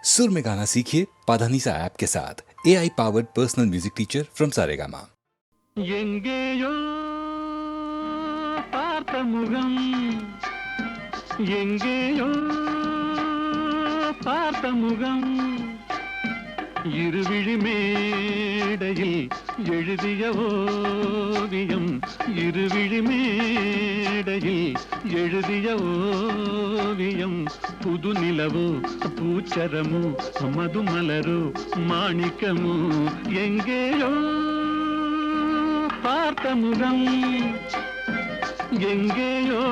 सुर में गाना सीखिए पाधानीसा ऐप के साथ। AI powered personal music teacher from Saregama. எங்கேயோ பார்த்த முகம், எங்கேயோ பார்த்த முகம், இருவிழி மேடையில் எழுதிய ஓவியம், இருவிழி மேடையில் எழுதிய ஓவியம், புது நிலவோ பூச்சரமோ மதுமலரோ மாணிக்கமோ, எங்கேயோ பார்த்த முகம், எங்கேயோ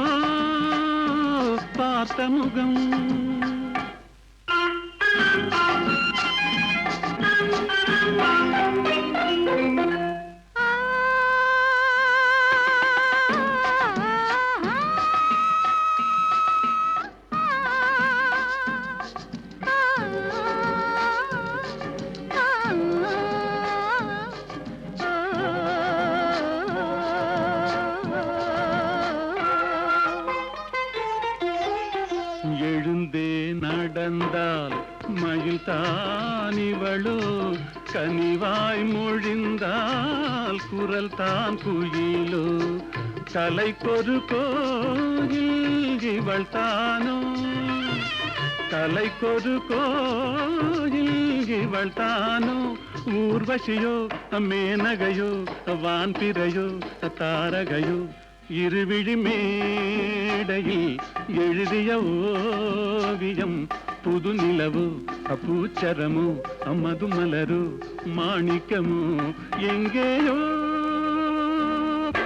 பார்த்த முகம். எழுந்தே நடந்தால் மயில் தானிவளோ, கனிவாய் மொழிந்தால் குரல் தான் குயிலோ, கலைக்கொரு கோயில் இவள் தானோ, கலைக்கொரு கோயில் இவள் தானோ, ஊர்வசியோ மேனகையோ வான்பிறையோ தாரகையோ, இருவிழி மேடையில் எழுதிய ஓவியம், புது நிலவோ பூச்சரமோ மதுமலரோ மாணிக்கமோ, எங்கேயோ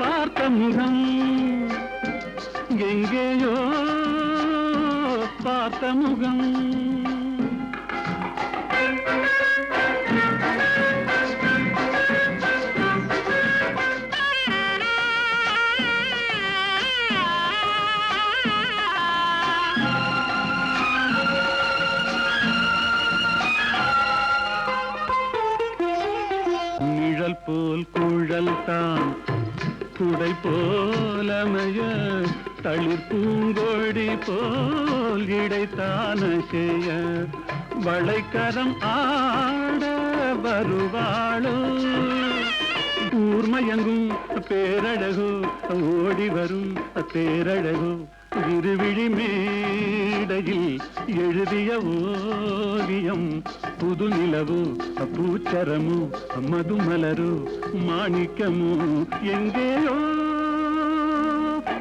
பார்த்த முகம், எங்கேயோ பார்த்த முகம். நிழல் போல் குழல் தான் குடை போலமைய, தளிர் பூங்கொடி போல் இடைத்தான செய்ய, வளைக்கரம் ஆட வருவாளோ, ஊர்மயங்கும் பேரழகோ ஓடி வரும் பேரழகோ, இருவிழி மேடையில் எழுதிய ஓவியம், புது நிலவோ பூச்சரமோ மதுமலரோ மாணிக்கமோ, எங்கேயோ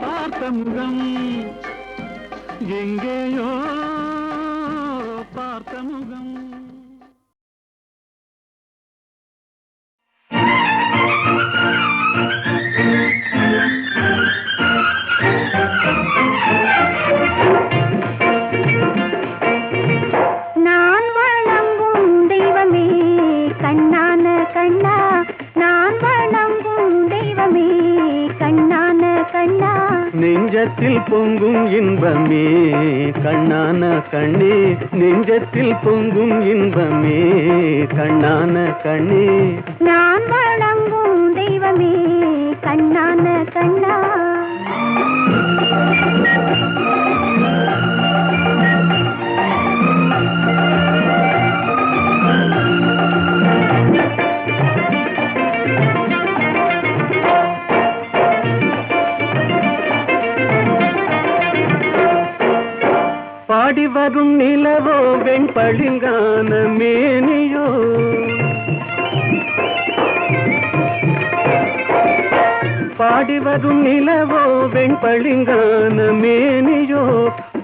பார்த்த முகம், எங்கேயோ பார்த்த முகம். நெஞ்சத்தில் பொங்கும் இன்பமே கண்ணான கண்ணே, நெஞ்சத்தில் பொங்கும் இன்பமே கண்ணான கண்ணே, நான் வணங்கும் தெய்வமே கண்ணான கண்ணா. பாடி வரும் நிலவோ வெண்பளிங்கான மேனியோ, பாடி வரும் நிலவோ வெண்பளிங்கான மேனியோ,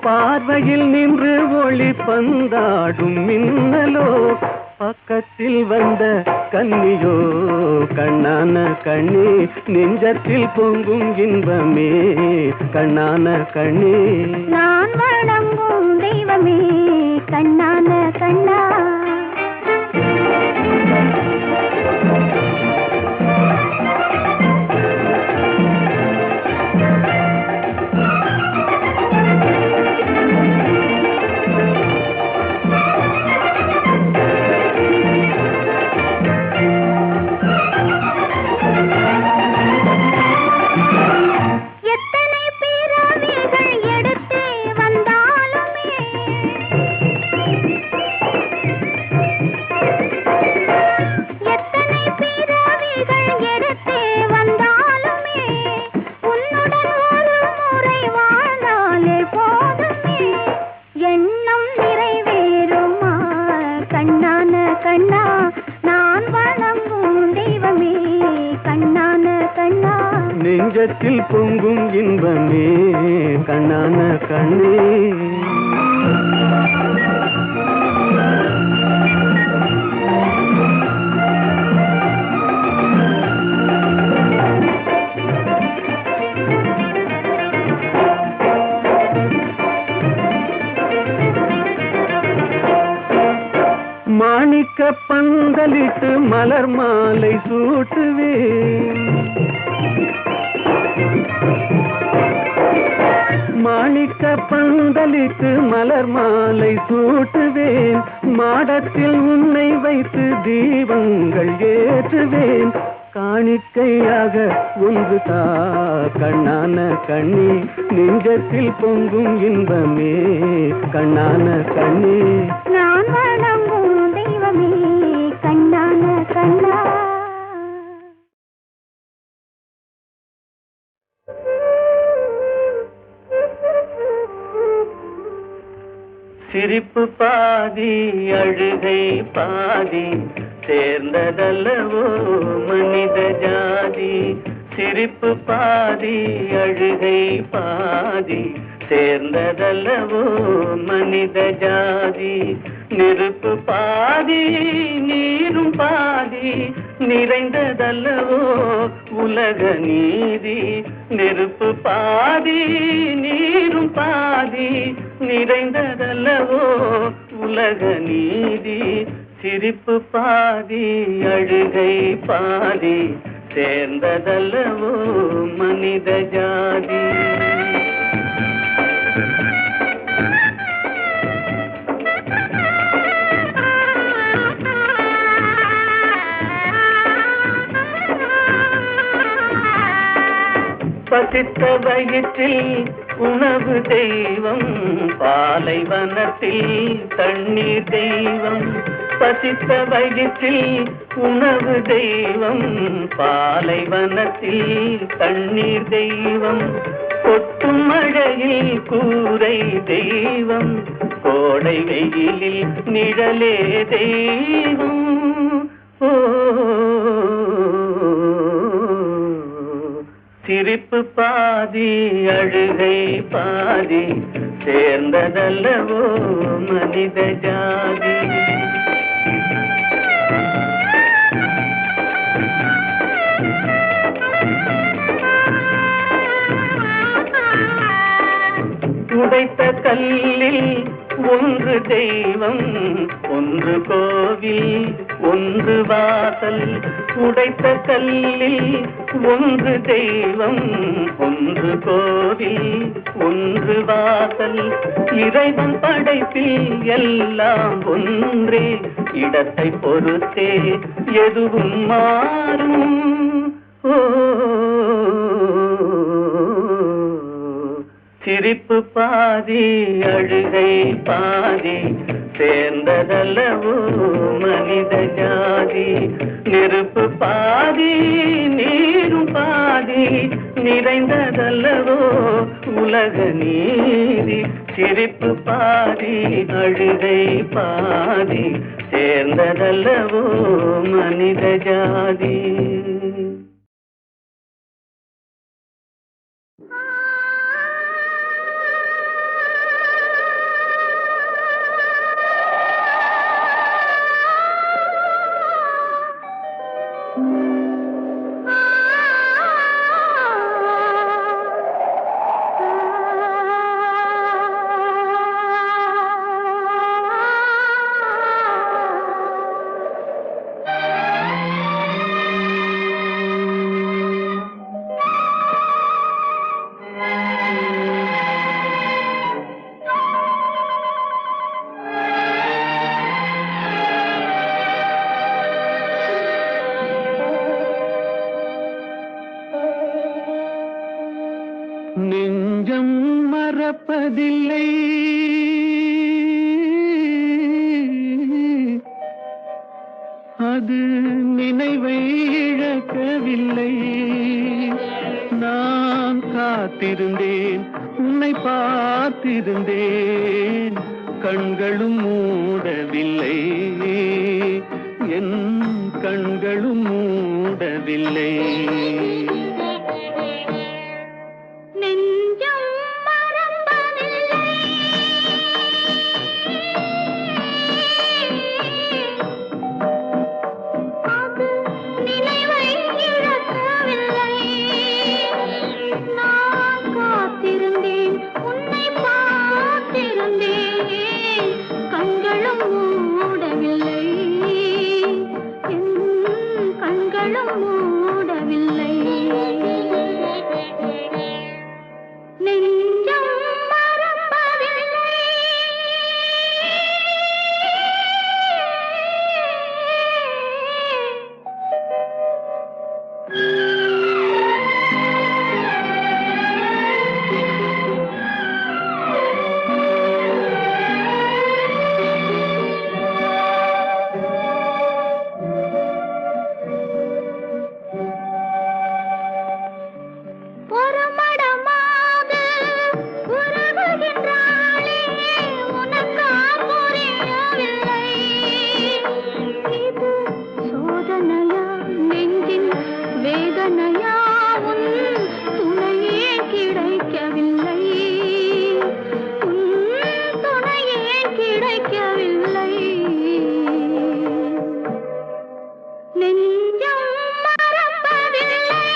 பார்வையில் நின்று ஒளி பந்தாடும் மின்னலோ, பக்கத்தில் வந்த கன்னியோ கண்ணான கண்ணே, நெஞ்சத்தில் பொங்கும் இன்பமே கண்ணான கண்ணே, நான் வணங்கும் தெய்வமே கண்ணான கண்ணா. நெஞ்சத்தில் பொங்கும் இன்பமே கண்ணான கண்ணே. மாணிக்க பந்தலிட்டு மலர் மாலை சூட்டுவேன், மாணிக்க பந்தலிட்டு மலர் மாலை சூட்டுவேன், மாடத்தில் உன்னை வைத்து தீபங்கள் ஏற்றுவேன், காணிக்கையாக ஒன்று தா கண்ணான கண்ணி, நெஞ்சத்தில் பொங்கும் இன்பமே கண்ணான கண்ணி. நான் வணங்கும் தெய்வமே கண்ணான கண்ணா. சிரிப்பு பாதி அழுகை பாதி சேர்ந்ததல்லவோ மனித ஜாதி. சிரிப்பு பாதி அழுகை பாதி சேர்ந்ததல்லவோ மனித ஜாதி. நெருப்பு பாதி நீரும் பாதி நிறைந்ததல்லவோ உலக நீதி. நெருப்பு பாதி நீரும் பாதி நிறைந்ததல்லவோ உலக நீதி. சிரிப்பு பாதி அழுகை பாதி சேர்ந்ததல்லவோ மனித ஜாதி. பசித்த வயிற்றில் உணவு தெய்வம், பாலைவனத்தில் தண்ணீர் தெய்வம். பசித்த வயிற்றில் உணவு தெய்வம், பாலைவனத்தில் தண்ணீர் தெய்வம். கொட்டும் மழையில் கூரை தெய்வம், கோடை வெயிலில் நிழலே தெய்வம். ஓ சிரிப்பு பாதி அழுகை பாதி சேர்ந்ததல்லவோ மனித ஜாதி. உடைத்த கல்லில் ஒன்று தெய்வம், ஒன்று கோவில், ஒன்று வாசல். உடைத்த கல்லில் ஒன்று தெய்வம், ஒன்று கோவில், ஒன்று வாசல். இறைவன் படைப்பில் எல்லாம் ஒன்றே, இடத்தை பொறுத்தே எதுவும் மாறும். ஓ சிரிப்பு பாதி அழுகை பாதி சேர்ந்ததல்லவோ மனித ஜாதி. நெருப்பு பாதி நீரும் பாதி நிறைந்ததல்லவோ உலக நீதி. சிரிப்பு பாதி அழுகை பாதி சேர்ந்ததல்லவோ மனித ஜாதி. நெஞ்சம் மறப்பதில்லை, அது நினைவை இழக்கவில்லை. நான் காத்திருந்தேன், உன்னை பார்த்திருந்தேன், கண்களும் மூடவில்லை, என் கண்களும் மூடவில்லை. நெஞ்சம் மறப்பதில்லை. அது நினைவை இழக்கவில்லை. நான் காத்திருந்தேன், உன்னை பார்த்திருந்தேன், கண்களும் மூடவில்லை, என் கண்களும் மூடவில்லை. நெஞ்சம் மறப்பதில்லை. ஒரு மடமாக உறவுகின்றாளே, உனக்கா புரியவில்லை? இது சோதனையா, நெஞ்சின் வேதனையா, உன் துணையே கிடைக்கவில்லை, உன் துணையே கிடைக்கவில்லை. நெஞ்சம் மறப்பதில்லை.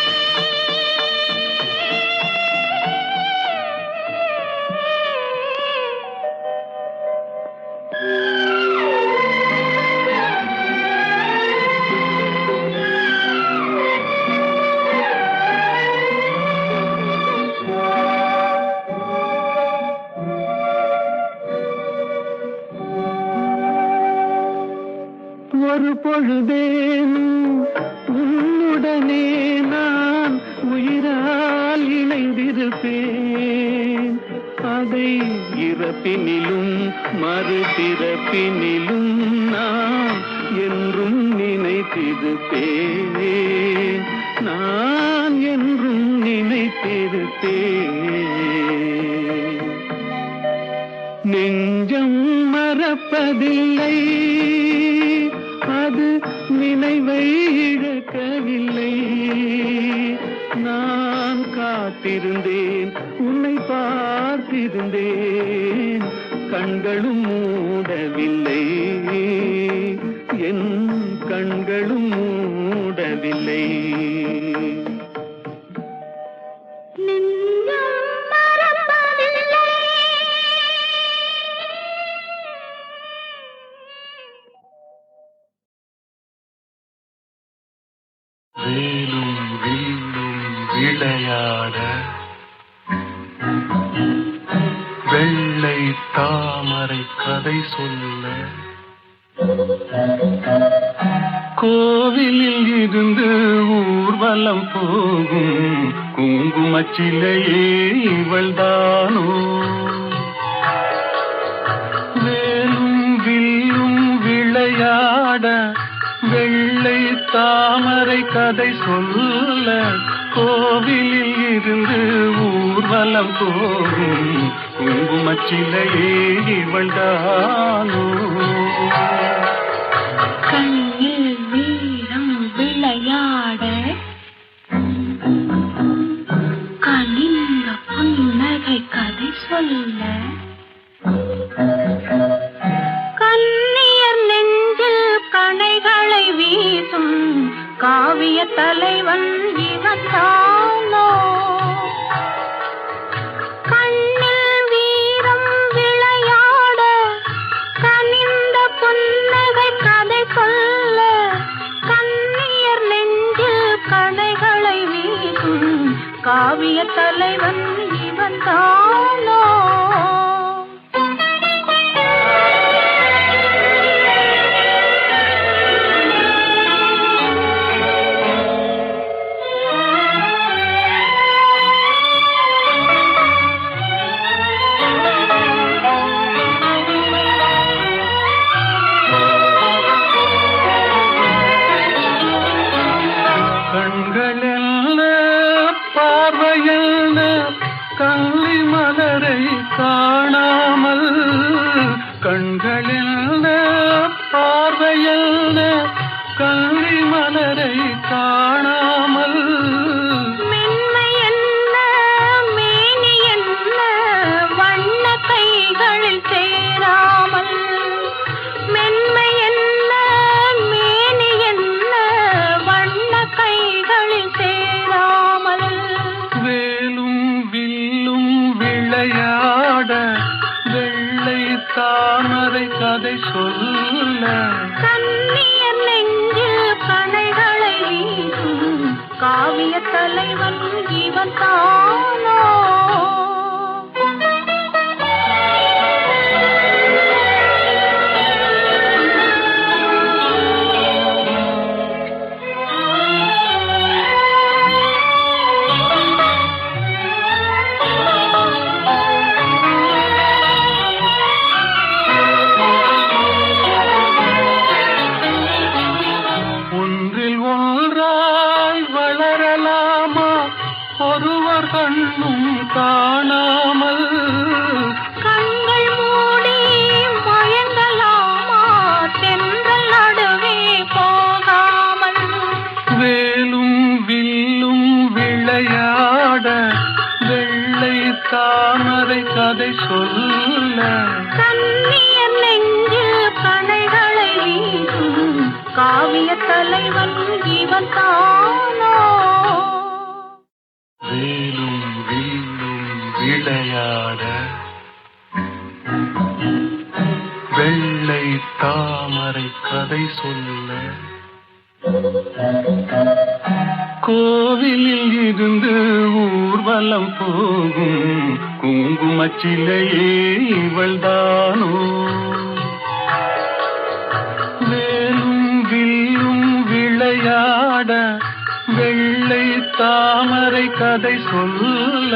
ஒரு பொழுதேனும் உன்னுடனே நான் உயிரால் இணைந்திருப்பேன். அதை இறப்பினிலும் மறுபிறப்பினிலும் நான் என்றும் நினைத்திருப்பேன். நான் என்றும் நினைத்திருப்பேன். நெஞ்சம் மறப்பதில்லை, அது நினைவை இழக்கவில்லை. நான் காத்திருந்தேன், உன்னை பார்த்திருந்தேன், கண்களும் மூடவில்லை, என் கண்களும் மூடவில்லை. நெஞ்சம் மறப்பதில்லை. வேலும் வில்லும் விளையாட வெள்ளை தாமரை கதை சொல்ல கோவிலில் இருந்து ஊர்வலம் போகும் குங்குமச்சிலையே இவள்தானோ? வேலும் வில்லும் விளையாட வெள்ளை தாமரை கதை சொல்ல கோவிலில் இருந்து ஊர்வலம் போகும் குங்குமச்சிலையே இவள்தானோ? கண்ணில் வீரம் விளையாட கனிந்த புன்னகை கதை சொல்ல கண்ணியர் நெஞ்சில் கணைகளை வீசும் காவிய தலைவன் இவன் தானோ? கண்ணில் வீரம் விளையாட கனிந்த புன்னகை கதை சொல்ல கண்ணியர் நெஞ்சில் கணைகளை வீசும் காவிய தலைவன் இவன் தானோ? கண்களெல்ல பார்வையல்ல கள்ளி மலரை காணாமல், கண்களெல்ல பார்வையல்ல கள்ளி மலரை காணாமல், மென்மை என்ன காணாமல் கண்கள் மூடி மயங்கலாமா தென்றல் நடுவே போகாமல் வேலும் வில்லும் விளையாட வெள்ளை தாமரை கதை சொல்ல கண்ணியர் நெஞ்சில் கணைகளை வீசும் காவிய தலைவன் இவன் தானோ வேலும் வில்லும் விளையாட வெள்ளை தாமரை கதை சொல்ல கோவிலில் இருந்து ஊர்வலம் போகும் குங்குமச்சிலையே இவள்தானோ வேலும் வில்லும் விளையாட வெள்ளை தாமரை கதை சொல்ல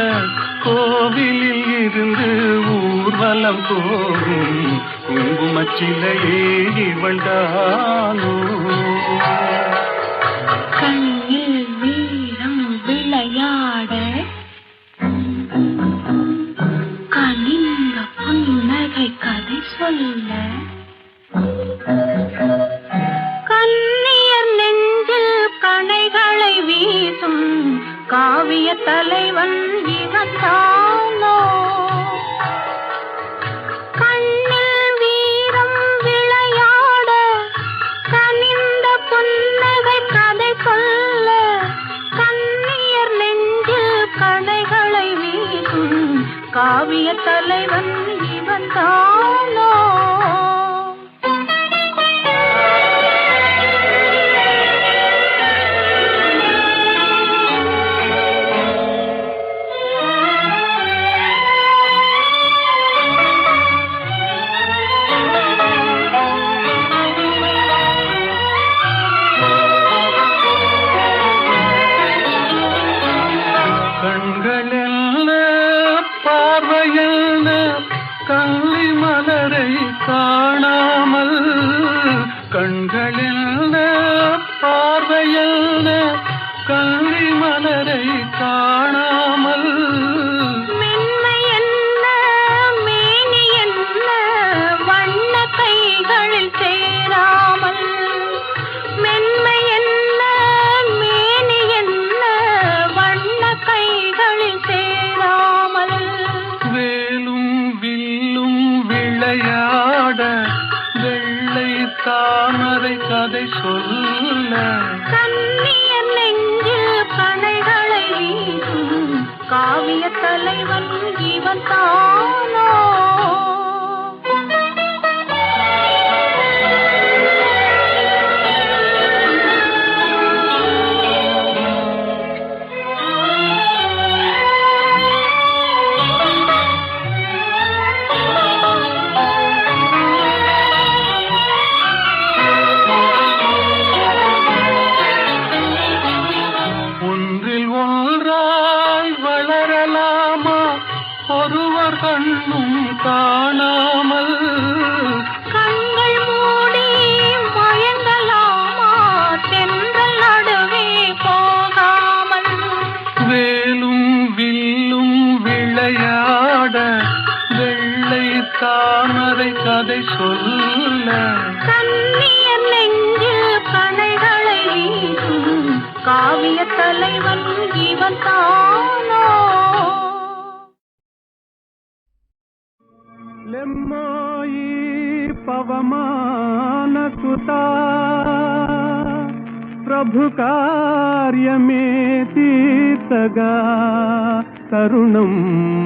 கோவிலில் இருந்து ஊர்வலம் போகும் குங்குமச்சிலையே இவள்தானோ கண்ணில் வீரம் விளையாட கனிந்த புன்னகை கதை சொல்ல கண்ணியர் நெஞ்சில் கணைகளை வீசும் காவிய தலைவன் இவன் தானோ கண்ணில் வீரம் விளையாட கனிந்த புன்னகை கதை சொல்ல கண்ணியர் நெஞ்சில் கணைகளை வீசும் காவிய தலைவன் இவன் தானோ கண்களெல்ல பார்வையல்ல கள்ளி மலரை காணாமல் கண்களெல்ல பார்வையல்ல கள்ளி மலரை காணாமல் மென்மை என்ன மேனி என்ன வண்ண கைகளில் சேராமல் மென்மை என்ன மேனி என்ன வண்ண கைகளில் சேராமல் வேலும் வில்லும் விளையாட வெள்ளை தாமரை கதை சொல்ல கண்ணியர் நெஞ்சில் கணைகளை வீசும் காவிய தலைவன் இவன் தானோ ஒன்றில் ஒன்றாய் வளரலாமா ஒருவர் கண்ணும் காணாமல் கண்கள் மூடி மயங்கலாமா தென்றல் நடுவே போகாமல் வேலும் வில்லும் விளையாட வெள்ளை தாமரை கதை சொல்ல கண்ணியர் நெஞ்சில் கணைகளை வீசும் காவிய தலைவன் இவன் தானோ లెమ్మాయి పవమాన సుతా ప్రభు కార్యమే తీర్చగా తరుణం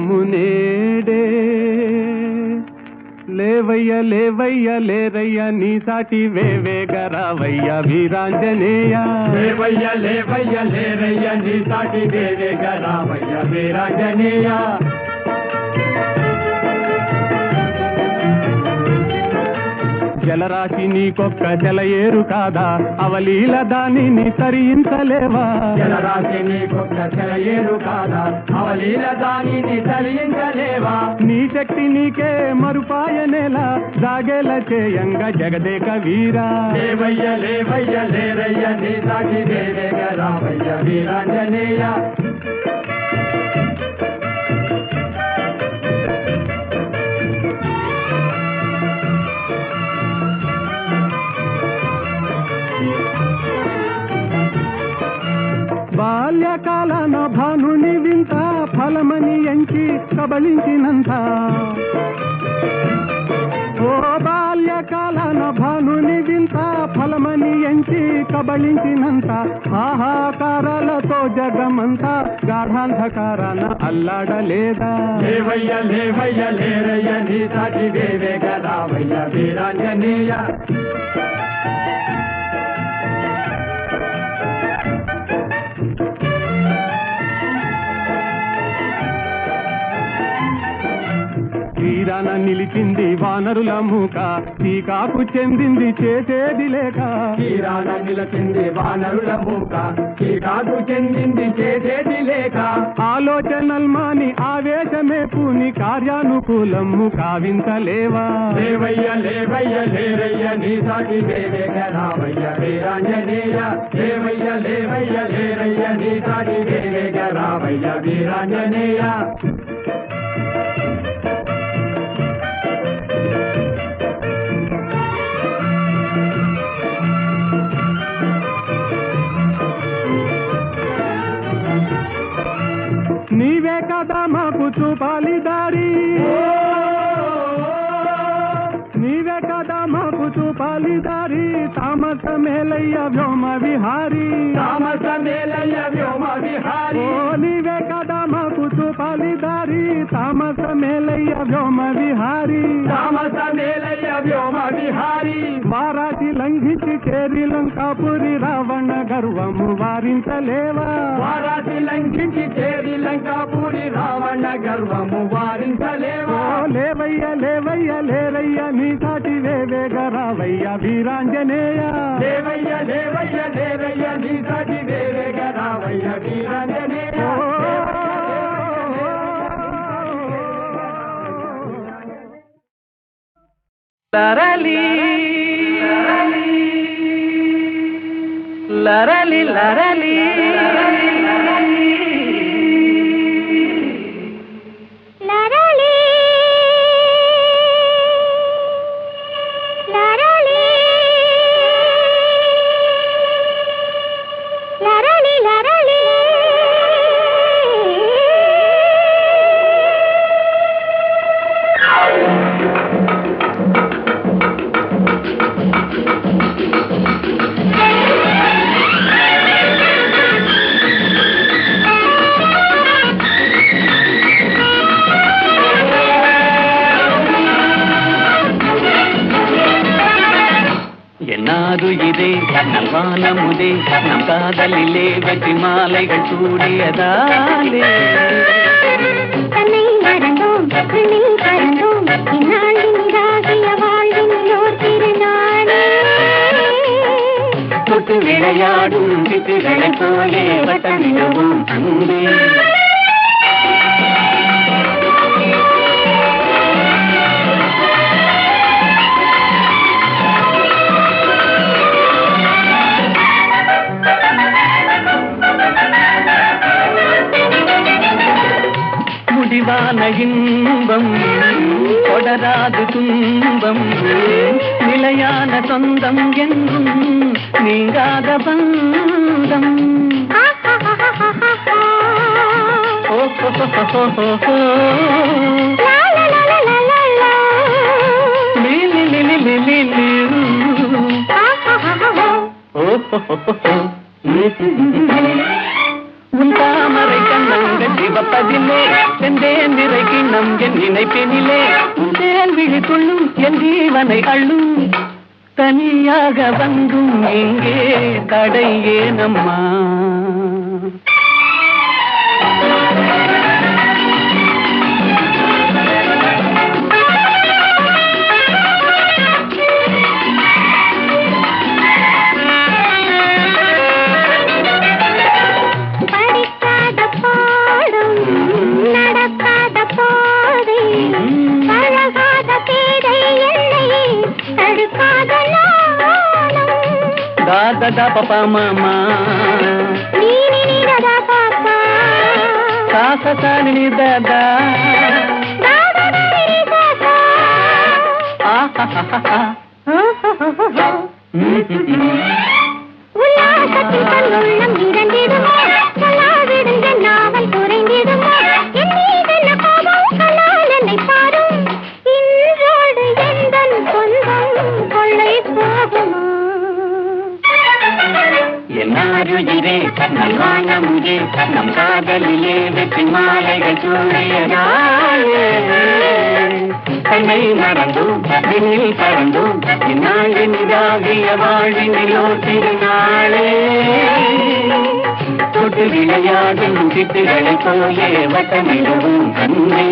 మునేడే లేవయ్య లేవయ్య లేరయ్య నీ సాటి వేవేగ రావయ్య వీరాంజనేయ లేవయ్య లేవయ్య లేరయ్య నీ సాటి వేవేగ రావయ్య వీరాంజనేయ జలరాశి నీకొక్క జలయేరు కాదా అవలీల దానిని తరించలేవా జలరాశి నీకొక్క జలయేరు కాదా అవలీల దానిని తరించలేవా నీ శక్తి నీకే మరుపాయనేలా జాగేల చేయంగా జగదేక వీరా లేవయ్య లేవయ్య లేరయ్య నీ సాటి దేవేగ రావయ్య వీరాంజనేయ బాల్యకాలన భానుని వింత ఫలమని ఎంచి కబళించినంత ఓ బాల్యకాలన భానుని వింత ఫలమని ఎంచి కబళించినంత ఆహాకారాలతో జగమంతా గాఢాంధకారాన అల్లాడలేదా లేవయ్య లేవయ్య లేరయ్య నీ సాటి వేవేగ రావయ్య వీరాంజనేయ తీరాన నిలిచింది వానరుల మూక టీకాకు చెందింది చేసేది లేక తీరాన నిలచింది వానరుల మూక టీకాకు చెందింది చేసేది లేక ఆలోచనల్మాని ఆవేశమే పూని కార్యానుకూలము కావించలేవా లేవయ్య లేవయ్య లేరయ్య నీ సాటి వేవేగ రావయ్య వీరాంజనేయ లేవయ్య లేవయ్య లేరయ్య నీ సాటి వేవేగ రావయ్య వీరాంజనేయ నీవే కదా మాకు చూపాలి దారి నీవే కదా మాకు చూపాలి దారి తామస మేలయ్య వ్యోమ విహారీ తామస మేలయ్య వ్యోమ విహారీ ఓ నీవే కదా మాకు చూపాలి దారి తామస మేలయ్య వ్యోమ విహారీ తామస మేలయ్య వ్యోమ విహారీ వారాసి లంఘించి చేరి లంకాపురి రావణ గర్వము వారించలేవా వారాసి లంఘించి చేరి లంకాపురి రావణ గర్వము వారించలేవా ఓ లేవయ్య లేవయ్య లేరయ్య నీ సాటి వేవేగ రావయ్య వీరాంజనేయ లేవయ్య లేవయ్య లేరయ్య నీ సాటి వేవేగ రావయ్య వీరాంజనేయ లరలి లరలి లరలి లరలి లరలి లరలి లరలి என்னாது இதே நல்வானமுதே நம் காதலிலே வெற்றி மாலைகள் சூடியதாலே தன்னை மறந்தோம் தன்னை பறந்தோம் இந்நாளின் இதாகிய வாழ்வின் ஓர் திருநாளே தொட்டு விளையாடும் சிட்டுகளைப் போலே வட்டமிடுவோம் அன்பே முடிவான இன்பம் தொடராது துன்பம் நிலையான சொந்தம் என்றும் நீங்காத பந்தம் ஓ உன் தாமரை கண்ணங்கள் சிவப்பதிலே செந்தேன் நிறை கிண்ணம் என் நினைப்பினிலே உன் தேல் விழி துள்ளும் என் ஜீவனை அள்ளும் தனியாக வந்தும் இங்கே தடை ஏனம்மா da papa mama ni da papa sa sa sa ni da da da da ni da da ah ha ha ha உல்லாசத்தில் கண்ணுள்ளம் இரண்டிடுமே சொல்லாத என்னாருயிரே நல்வானமுதே நம் காதலிலே வெற்றி மாலைகள் சூழிய நாளே தன்னை மறந்தோம் விண்ணில் பறந்தோம் இந்நாள் இனிதாகிய வாழ்வினிலோ திருநாளே தொட்டு விளையாடும் சிட்டுகளை போலே வட்டமிடவும் கண்ணே